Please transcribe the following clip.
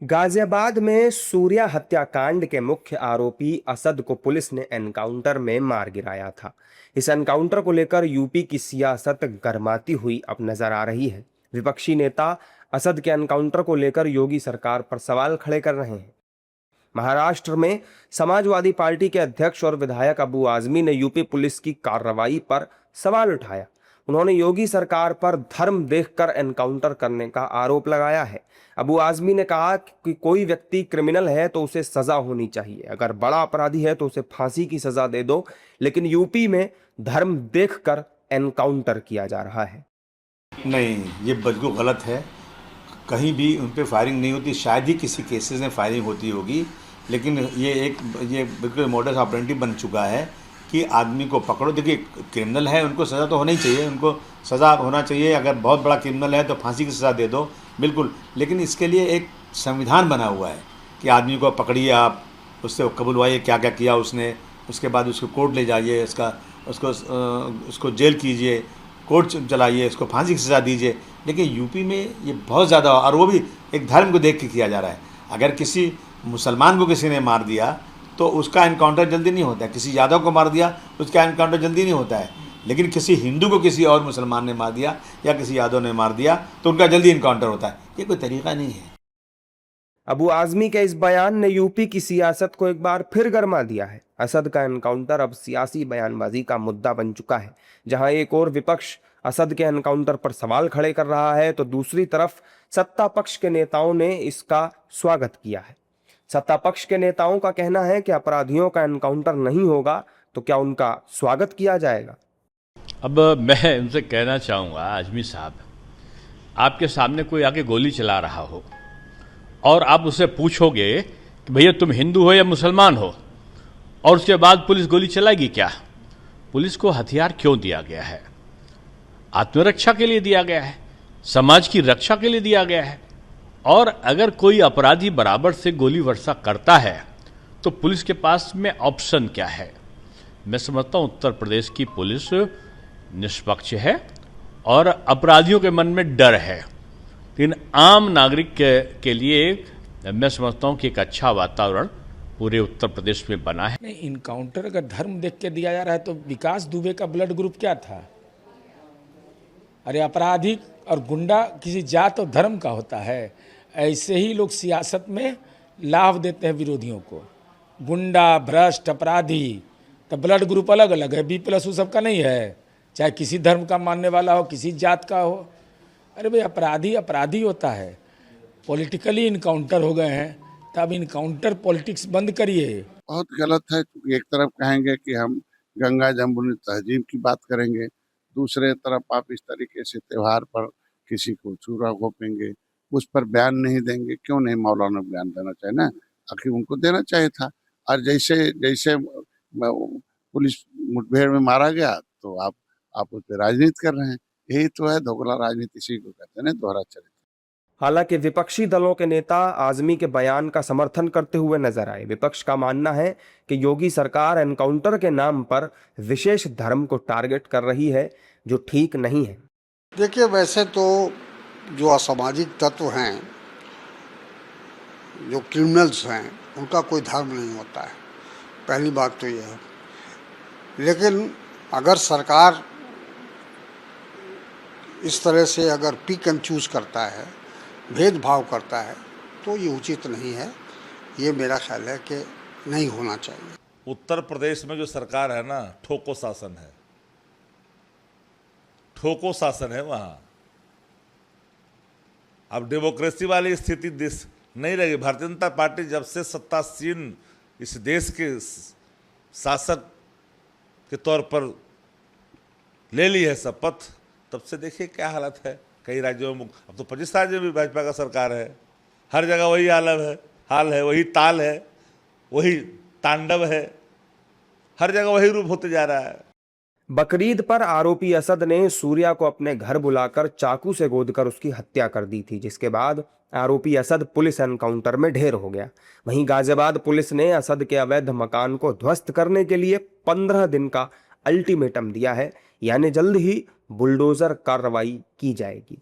गाजियाबाद में सूर्या हत्याकांड के मुख्य आरोपी असद को पुलिस ने एनकाउंटर में मार गिराया था। इस एनकाउंटर को लेकर यूपी की सियासत गर्माती हुई अब नजर आ रही है। विपक्षी नेता असद के एनकाउंटर को लेकर योगी सरकार पर सवाल खड़े कर रहे हैं। महाराष्ट्र में समाजवादी पार्टी के अध्यक्ष और विधायक अबू आजमी ने यूपी पुलिस की कार्रवाई पर सवाल उठाया। उन्होंने योगी सरकार पर धर्म देखकर एनकाउंटर करने का आरोप लगाया है। अबू आजमी ने कहा कि कोई व्यक्ति क्रिमिनल है तो उसे सजा होनी चाहिए, अगर बड़ा अपराधी है तो उसे फांसी की सजा दे दो, लेकिन यूपी में धर्म देखकर एनकाउंटर किया जा रहा है। नहीं, ये बिल्कुल गलत है। कहीं भी उन पे फायरिंग नहीं होती, शायद ही किसी केसेस में फायरिंग होती होगी, लेकिन ये बिल्कुल मॉडस ऑपरेंडी बन चुका है कि आदमी को पकड़ो। देखिए, क्रिमिनल है, उनको सज़ा तो होनी चाहिए, उनको सज़ा होना चाहिए। अगर बहुत बड़ा क्रिमिनल है तो फांसी की सज़ा दे दो, बिल्कुल। लेकिन इसके लिए एक संविधान बना हुआ है कि आदमी को पकड़िए, आप उससे कबूलवाइए क्या क्या किया उसने, उसके बाद उसको कोर्ट ले जाइए, उसको जेल कीजिए, कोर्ट चलाइए, उसको फांसी की सज़ा दीजिए। लेकिन यूपी में ये बहुत ज़्यादा, और वो भी एक धर्म को देख के किया जा रहा है। अगर किसी मुसलमान को किसी ने मार दिया तो उसका एनकाउंटर जल्दी नहीं होता है, किसी यादव को मार दिया उसका एनकाउंटर जल्दी नहीं होता है, लेकिन किसी हिंदू को किसी और मुसलमान ने मार दिया या किसी यादव ने मार दिया तो उनका जल्दी एनकाउंटर होता है। ये कोई तरीका नहीं है। अबू आजमी के इस बयान ने यूपी की सियासत को एक बार फिर गरमा दिया है। असद का एनकाउंटर अब सियासी बयानबाजी का मुद्दा बन चुका है। जहां एक और विपक्ष असद के एनकाउंटर पर सवाल खड़े कर रहा है तो दूसरी तरफ सत्ता पक्ष के नेताओं ने इसका स्वागत किया है। सत्ता पक्ष के नेताओं का कहना है कि अपराधियों का एनकाउंटर नहीं होगा तो क्या उनका स्वागत किया जाएगा? अब मैं उनसे कहना चाहूँगा, आजमी साहब, आपके सामने कोई आके गोली चला रहा हो और आप उससे पूछोगे कि भैया तुम हिंदू हो या मुसलमान हो, और उसके बाद पुलिस गोली चलाएगी क्या? पुलिस को हथियार क्यों दिया गया है? आत्मरक्षा के लिए दिया गया है, समाज की रक्षा के लिए दिया गया है। और अगर कोई अपराधी बराबर से गोली वर्षा करता है तो पुलिस के पास में ऑप्शन क्या है? मैं समझता हूँ उत्तर प्रदेश की पुलिस निष्पक्ष है और अपराधियों के मन में डर है, लेकिन आम नागरिक के लिए मैं समझता हूँ कि एक अच्छा वातावरण पूरे उत्तर प्रदेश में बना है। नहीं, इनकाउंटर अगर धर्म देख के दिया जा रहा है तो विकास दुबे का ब्लड ग्रुप क्या था? अरे अपराधी और गुंडा किसी जात और धर्म का होता है। ऐसे ही लोग सियासत में लाभ देते हैं विरोधियों को। गुंडा, भ्रष्ट, अपराधी, तो ब्लड ग्रुप अलग अलग है, B+ वो सबका नहीं है, चाहे किसी धर्म का मानने वाला हो, किसी जात का हो। अरे भाई, अपराधी अपराधी होता है। पॉलिटिकली इनकाउंटर हो गए हैं, तब इनकाउंटर पॉलिटिक्स बंद करिए। बहुत गलत है। एक तरफ कहेंगे कि हम गंगा जमुनी तहजीब की बात करेंगे, दूसरे तरफ आप इस तरीके से त्योहार पर किसी को छुरा घोंपेंगे, उस पर बयान नहीं देंगे। क्यों नहीं मौलाना बयान देना चाहिए ना? आखिर उनको देना चाहिए था। और जैसे जैसे पुलिस मुठभेड़ में मारा गया तो आप उस पर राजनीति कर रहे हैं। यही तो है दोगला राजनीति, इसी को कहते हैं ना, दोहरा चरित्र। हालांकि विपक्षी दलों के नेता आजमी के बयान का समर्थन करते हुए नजर आए। विपक्ष का मानना है कि योगी सरकार एनकाउंटर के नाम पर विशेष धर्म को टारगेट कर रही है, जो ठीक नहीं है। देखिए, वैसे तो जो असामाजिक तत्व हैं, जो क्रिमिनल्स हैं, उनका कोई धर्म नहीं होता है, पहली बात तो यह है। लेकिन अगर सरकार इस तरह से अगर पिक एंड चूज करता है, भेदभाव करता है, तो ये उचित नहीं है। ये मेरा ख्याल है कि नहीं होना चाहिए। उत्तर प्रदेश में जो सरकार है ना, ठोको शासन है, ठोको शासन है वहाँ। अब डेमोक्रेसी वाली स्थिति नहीं रही। भारतीय जनता पार्टी जब से सत्तासीन इस देश के शासक के तौर पर ले ली है शपथ, तब से देखिए क्या हालत है कई राज्यों में। अब तो 25 राज्यों में भाजपा का सरकार है, हर जगह वही हाल है, वही ताल है, वही तांडव है, हर जगह वही रूप होते जा रहा है। बकरीद पर आरोपी असद ने सूर्या को अपने घर बुलाकर चाकू से गोदकर उसकी हत्या कर दी थी, जिसके बाद आरोपी असद पुलिस एनकाउंटर में ढेर हो गया। वहीं गाजियाबाद पुलिस ने असद के अवैध मकान को ध्वस्त करने के लिए 15 दिन का अल्टीमेटम दिया है, यानी जल्द ही बुलडोजर कार्रवाई की जाएगी।